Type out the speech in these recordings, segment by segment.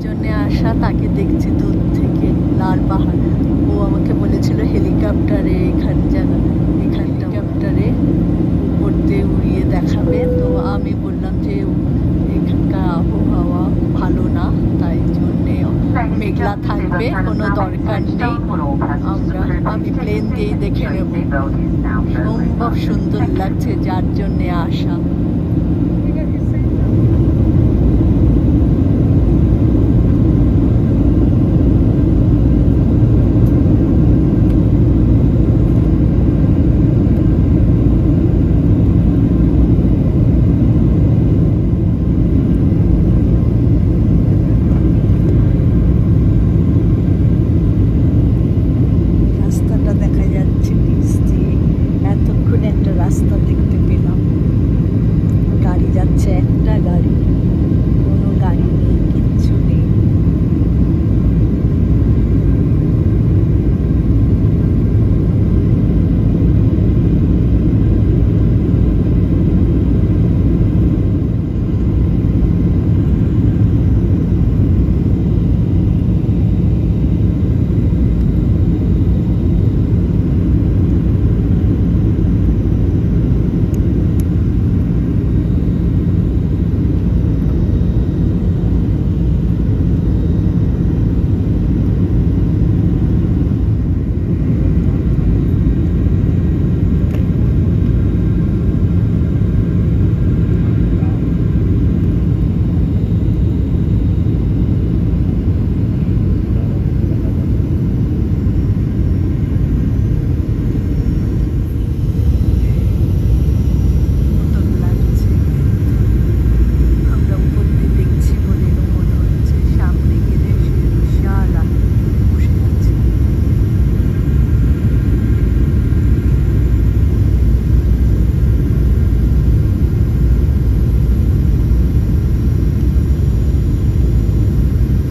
জন্যে আসা, তাকে দেখছি দূর থেকে লাল পাহাড়। ও আমাকে বলেছিল হেলিকপ্টারে হেলিকপ্টারে উপর দিয়ে উড়িয়ে দেখাবে। তো আমি বললাম যে এখানকার আবহাওয়া ভালো না, তাই জন্যে মেঘলা থাকবে, কোনো দরকার নেই। আমি প্লেন দিয়েই দেখে নেব। সম্ভব সুন্দর লাগছে, যার জন্যে আসা। রাস্তাটা দেখা যাচ্ছে নিচ দিয়ে, এতক্ষণ একটা রাস্তা দেখতে পেলাম। গাড়ি যাচ্ছে, একটা গাড়ি, কোনো গাড়ি নেই, কিচ্ছু নেই। সুন্দর লাগছে। আমরা উপর দিয়ে দেখছি বলে মনে হচ্ছে সামনে গেলে সে বিশাল বসে আছে।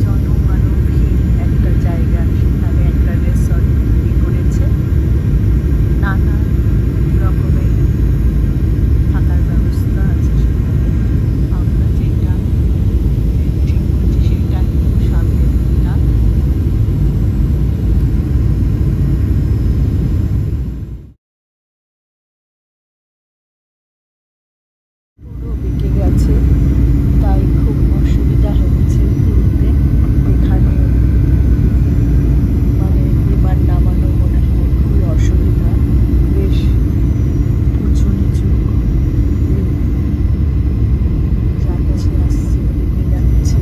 জনমানবহীন একটা জায়গা, সেখানে একটা রিসর্ট তৈরি করেছে। নানা রকমের থাকার ব্যবস্থা আছে সেখানে। আমরা যেটা ঠিক করছি সেটা একদম সামনের দিকটা। পুরো বেঁকে গেছে, তাই খুব অসুবিধা হচ্ছে তুলতে। এখানে মানে বিমান নামানো মনে হয় খুবই অসুবিধা। বেশ উঁচু নিচু যাচ্ছে, আসছে, বেঁকে যাচ্ছে।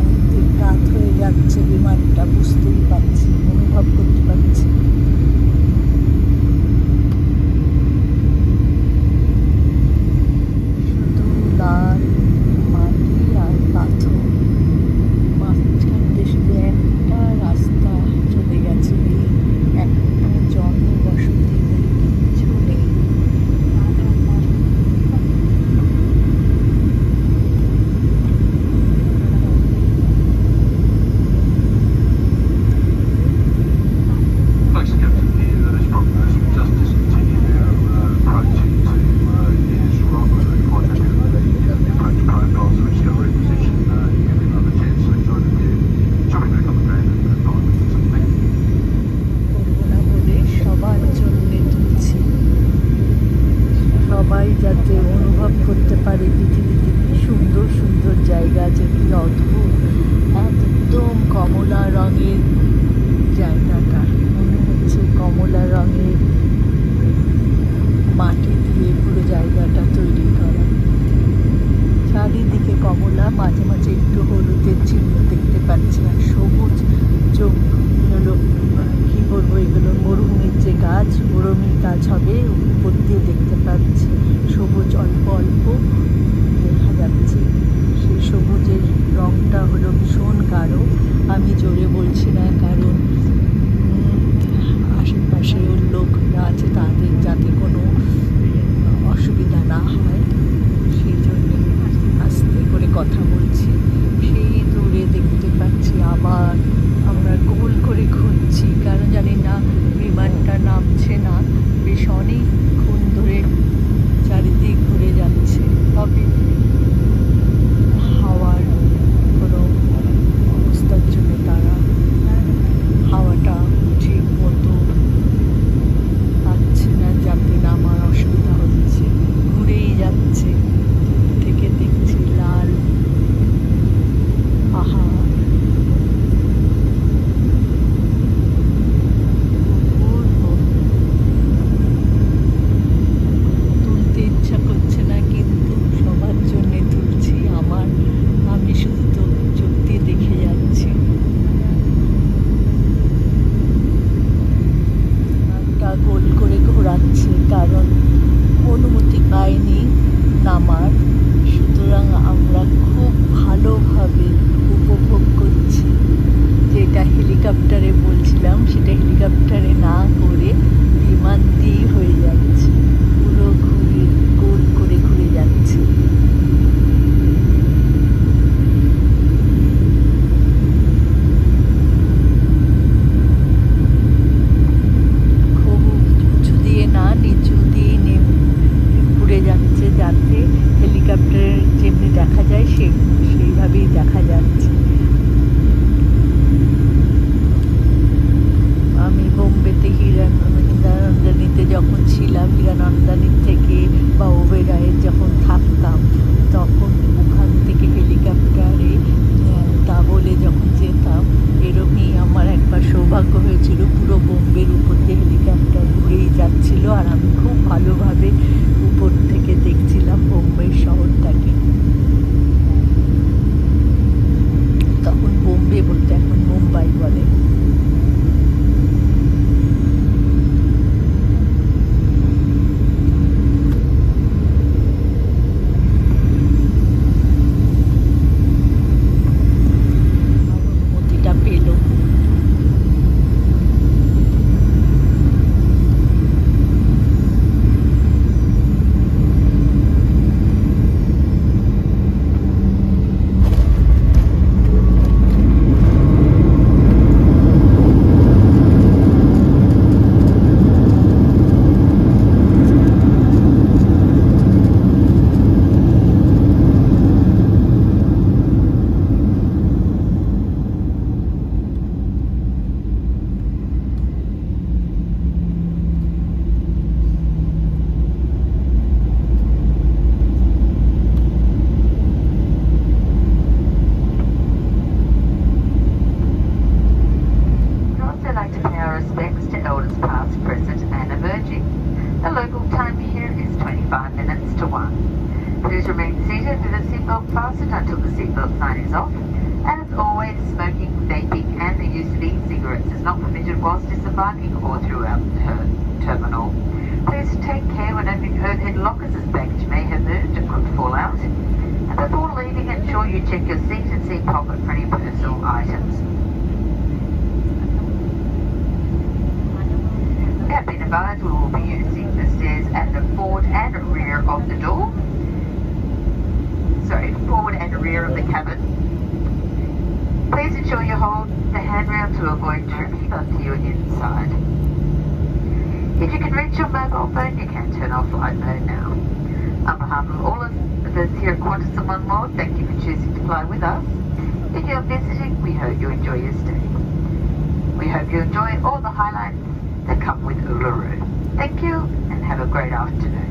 অর্ধেক রাত হয়ে যাচ্ছে, বিমানটা বুঝতেই পারছি, অনুভব করতে পারছি। শুধু লাল মাটি আর পাথর, মাঝখান দিয়ে শুধু একটা রাস্তা চলে গেছে। একটা জনবসতি বলে কিচ্ছু নেই। Thanks, Captain. This progress just discontinued their approaching to his rocket project and the approach profiles which still reposition give him another chance to enjoy the view. Jumping back on the ground and bye. Thank you. করবো না বলে সবার জন্যে তুলছি, সবাই যাতে অনুভব করতে পারে পৃথিবীতে কি সুন্দর সুন্দর জায়গা আছে, কি অদ্ভুত। একদম কমলা রঙের জায়গাটা, মনে হচ্ছে কমলা রঙের মাটি দিয়ে পুরো জায়গাটা তৈরি করা। চারিদিকে কমলা, মাঝে মাঝে একটু হলুদের চিহ্ন দেখতে পাচ্ছি, আর সবুজ চোখ হলো কি বলবো, এগুলো মরুভূমির যে গাছ, মরুভূমির গাছ হবে, উপর দিয়ে দেখতে পাচ্ছি সবুজ অল্প অল্প দেখা যাচ্ছে। সেই সবুজের রঙটা হলো ভীষণ গাঢ়। আমি জোরে বলছি না, কারণ আশেপাশে লোকরা আছে, তাদের যাতে কোনো অসুবিধা না হয় সেই জন্যে আস্তে করে কথা বলছি। সেই দূরে দেখতে পাচ্ছি আবার আমরা গোল বেশ অনেকক্ষণ ধরে চারিদিক ঘুরে যাচ্ছে, তবে হাওয়ার কোনো অবস্থার জন্য তারা হাওয়াটা ঠিক মতো পাচ্ছে না, যাতে নামার অসুবিধা হচ্ছে, ঘুরেই যাচ্ছে। থেকে দেখছি লাল পাহাড়, অপূর্ব। তুলতে ইচ্ছা করছে না, কিন্তু সবার জন্যে তুলছি। আমি শুধু তো চোখ দিয়ে দেখে যাচ্ছি। নামটা গোল করে ঘোরাচ্ছে, কারণ অনুমতি পাইনি নামার, সুতরাং আমরা খুব ভালোভাবে উপভোগ করছি। যেটা হেলিকপ্টারে বলছিলাম, সেটা হেলিকপ্টারে না করে বিমান দিয়েই হয়ে যাচ্ছে, পুরো ঘুরে গোল করে ঘুরে যাচ্ছে। খুব উঁচু দিয়ে না, নিচু দিয়ে ঘুরে যাচ্ছে, যাতে হেলিকপ্টারে যেমনি দেখা যায় সেইভাবেই দেখা যাচ্ছে। আমি বোম্বেতে হীরানন্দানীতে যখন ছিলাম, হীরানন্দানীর থেকে বা ওবেরয়ের যখন থাকতাম, তখন ওখান থেকে হেলিকপ্টারে দাবোলে যখন যেতাম, এরকমই আমার একবার সৌভাগ্য হয়েছিল। পুরো বোম্বের উপর দিয়ে হেলিকপ্টার ঘুরেই যাচ্ছিল, আর আমি খুব ভালোভাবে উপর থেকে দেখছিলাম বোম্বে শহরটাকে। তখন বোম্বে বলতে, এখন মুম্বাই বলে। অনুমতিটা পেল। Respects to elders past, present and emerging. The local time here is 25 minutes to 1. Please remain seated with a seatbelt fastened until the seatbelt sign is off. And as always, smoking, vaping and the use of e-cigarettes is not permitted whilst disembarking or throughout the terminal. Please take care when opening overhead lockers, as baggage may have moved and could fall out. And before leaving, ensure you check your seat and seat pocket for any personal items. We have been advised we will be using the stairs at the forward and rear of the door. Forward and rear of the cabin. Please ensure you hold the handrail to avoid tripping onto your inside. If you can reach your mobile phone, you can turn off flight mode now. On behalf of all of us here at Qantas and One World, thank you for choosing to fly with us. If you're visiting, we hope you enjoy your stay. We hope you enjoy all the highlights that come with Uluru. Thank you and have a great afternoon.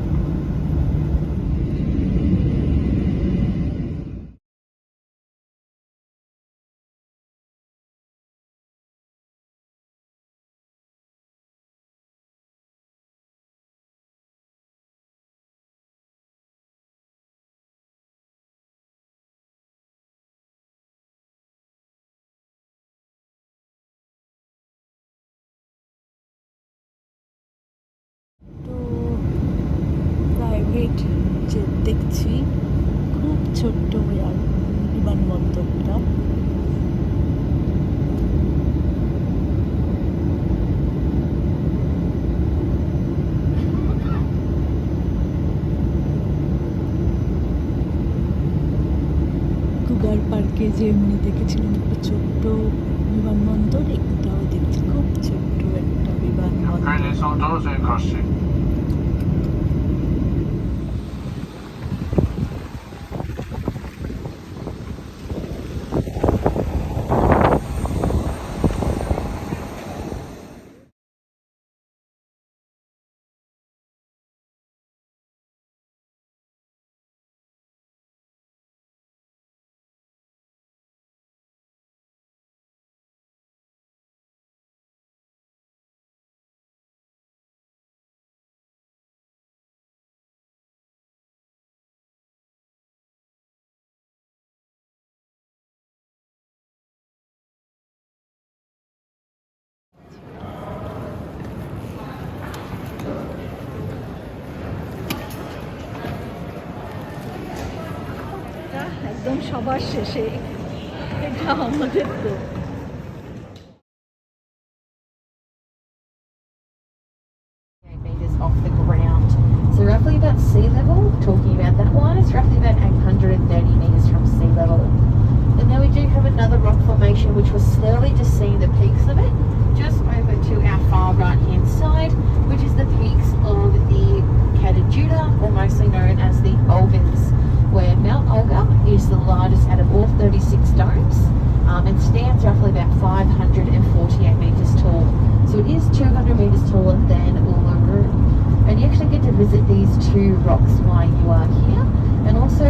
তো private jet দেখছি, খুব ছোট্ট বিমানবন্দরটা। কুগার পার্কে যেমনি দেখেছিলাম একটা ছোট্ট বিমানবন্দর, এটাও দেখছি খুব ছোট্ট একটা বিমানবন্দর। একদম সবার শেষে, এটা আমাদের তো meters off the ground. So roughly about sea level, talking about that one, it's roughly about 830 meters from sea level. And then we do have another rock formation which we're slowly just seeing the peaks of it, just over to our far right hand side, which is the peaks of the Katajuda, or mostly known as the Olgans, where Mount Olga is the largest out of all 36 domes and stands roughly about 548 meters tall. So it is 200 meters taller than Uluru. And you actually get to visit these two rocks while you are here, and also